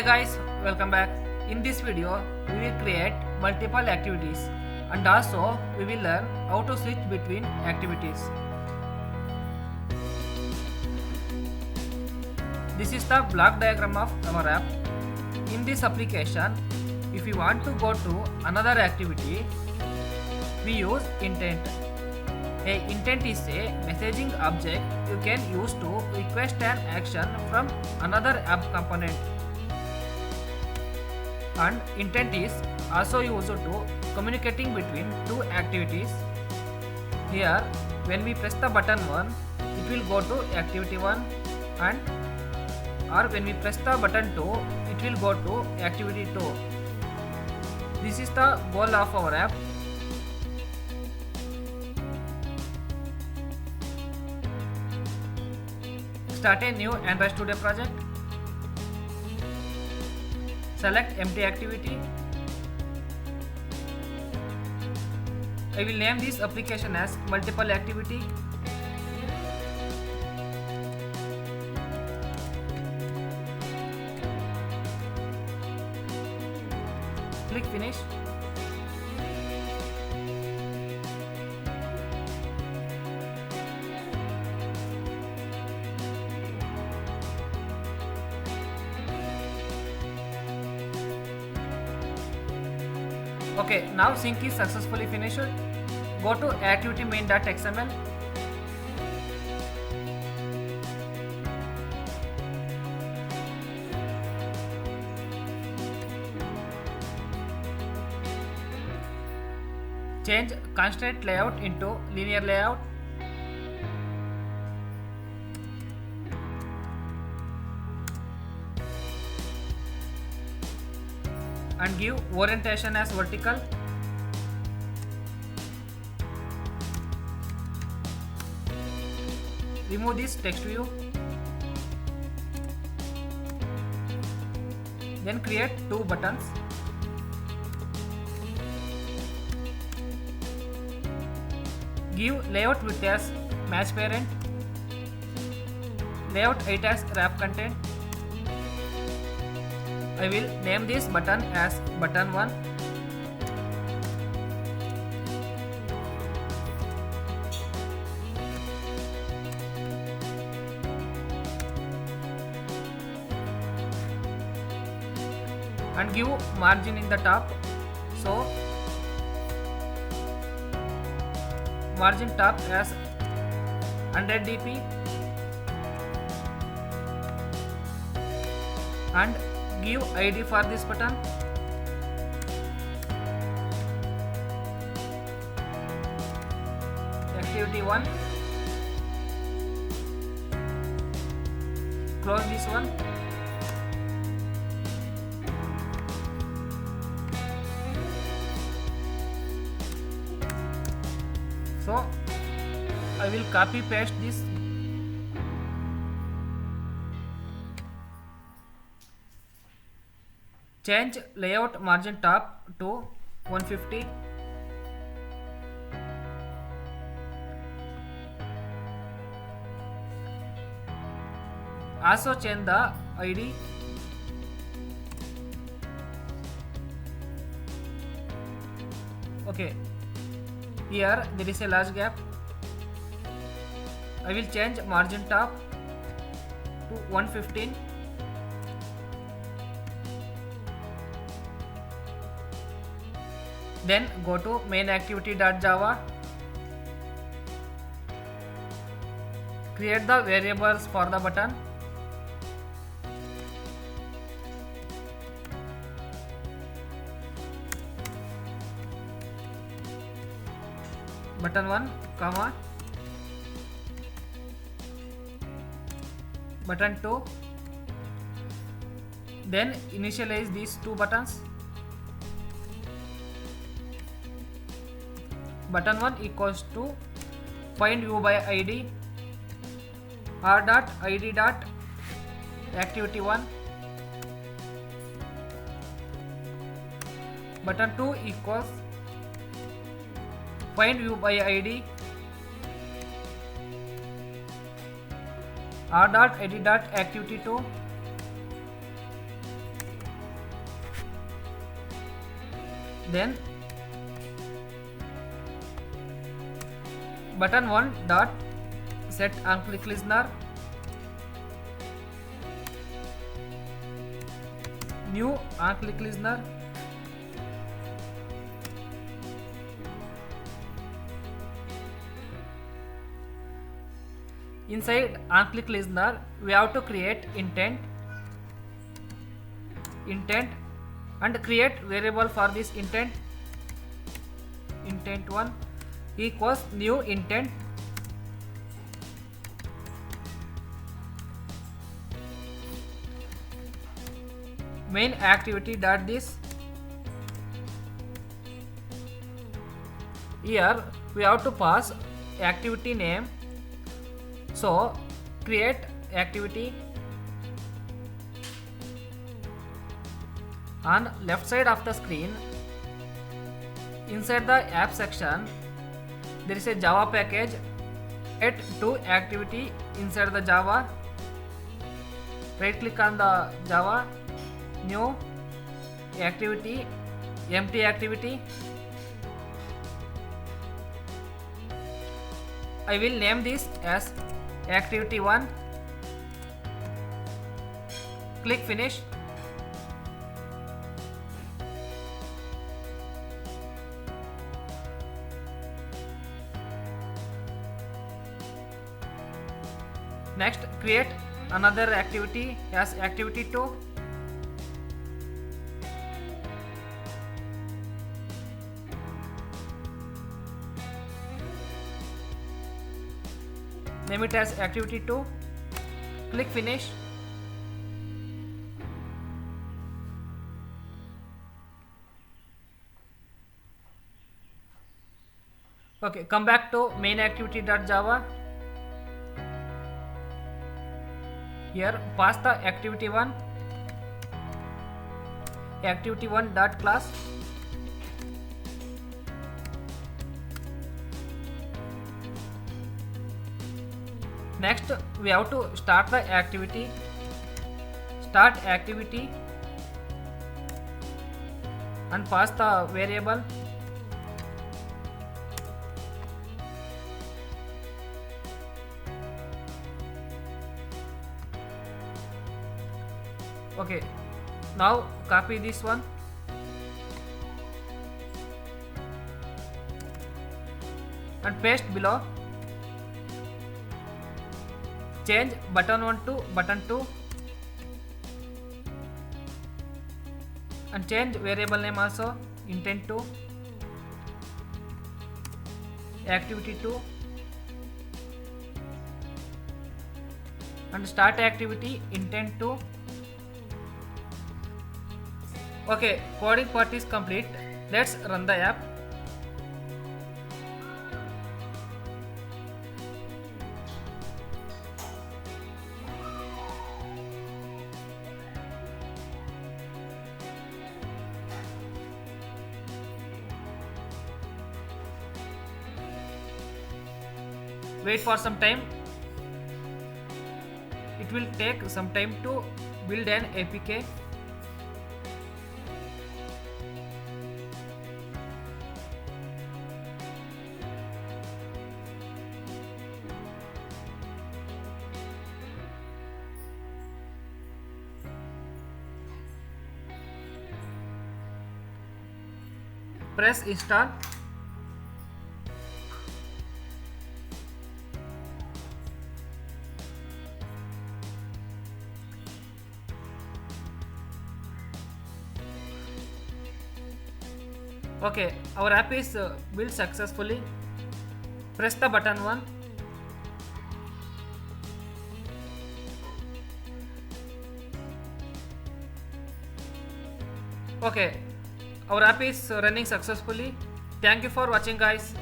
Hey guys, welcome back. In this video, we will create multiple activities and also we will learn how to switch between activities. This is the block diagram of our app. In this application, if you want to go to another activity, we use intent. A intent is a messaging object you can use to request an action from another app component. And intent is also used to communicating between two activities. Here, when we press the button 1, it will go to activity 1, and or when we press the button 2, it will go to activity 2. This is the goal of our app. Start a new Android Studio project. Select empty activity. I will name this application as multiple activity. Click finish. Okay, now sync is successfully finished. Go to activity main.xml. Change constraint layout into linear layout. And give orientation as vertical. Remove this text view. Then create two buttons. Give layout width as match parent. Layout height as wrap content. I will name this button as button 1. And give margin in the top. So margin top as 100 dp and give ID for this button. Activity 1. Close this one. So I will copy paste this. Change layout margin top to 150. Also change the ID. Okay. Here there is a large gap. I will change margin top to 115. Then go to main activity.java. Create the variables for the button. Button 1, comma. Button 2. Then initialize these two buttons. Button 1 equals to find view by ID r.id. Activity 1. Button 2 equals find view by ID r.id.activity2. then button 1 dot set on-click listener, new on-click listener, inside on-click listener we have to create intent and create variable for this intent 1 equals new intent main activity dot this. Here we have to pass activity name, so create activity. On left side of the screen, inside the app section, there is a Java package. Add to activity inside the Java. Right click on the Java, new activity, empty activity. I will name this as activity 1. Click finish. Next, create another activity as activity 2. Name it as activity 2. Click finish. Okay, come back to main activity.java. Here pass the activity 1, activity 1 dot class. Next we have to start the activity. Start activity and pass the variable. Okay, now copy this one and paste below. Change button 1 to button 2 and change variable name also, intent 2, activity 2, and start activity intent 2. Okay, coding part is complete. Let's run the app. Wait for some time. It will take some time to build an APK. Press install. Okay, our app is built successfully. Press the button 1. Okay, our app is running successfully. Thank you for watching, guys.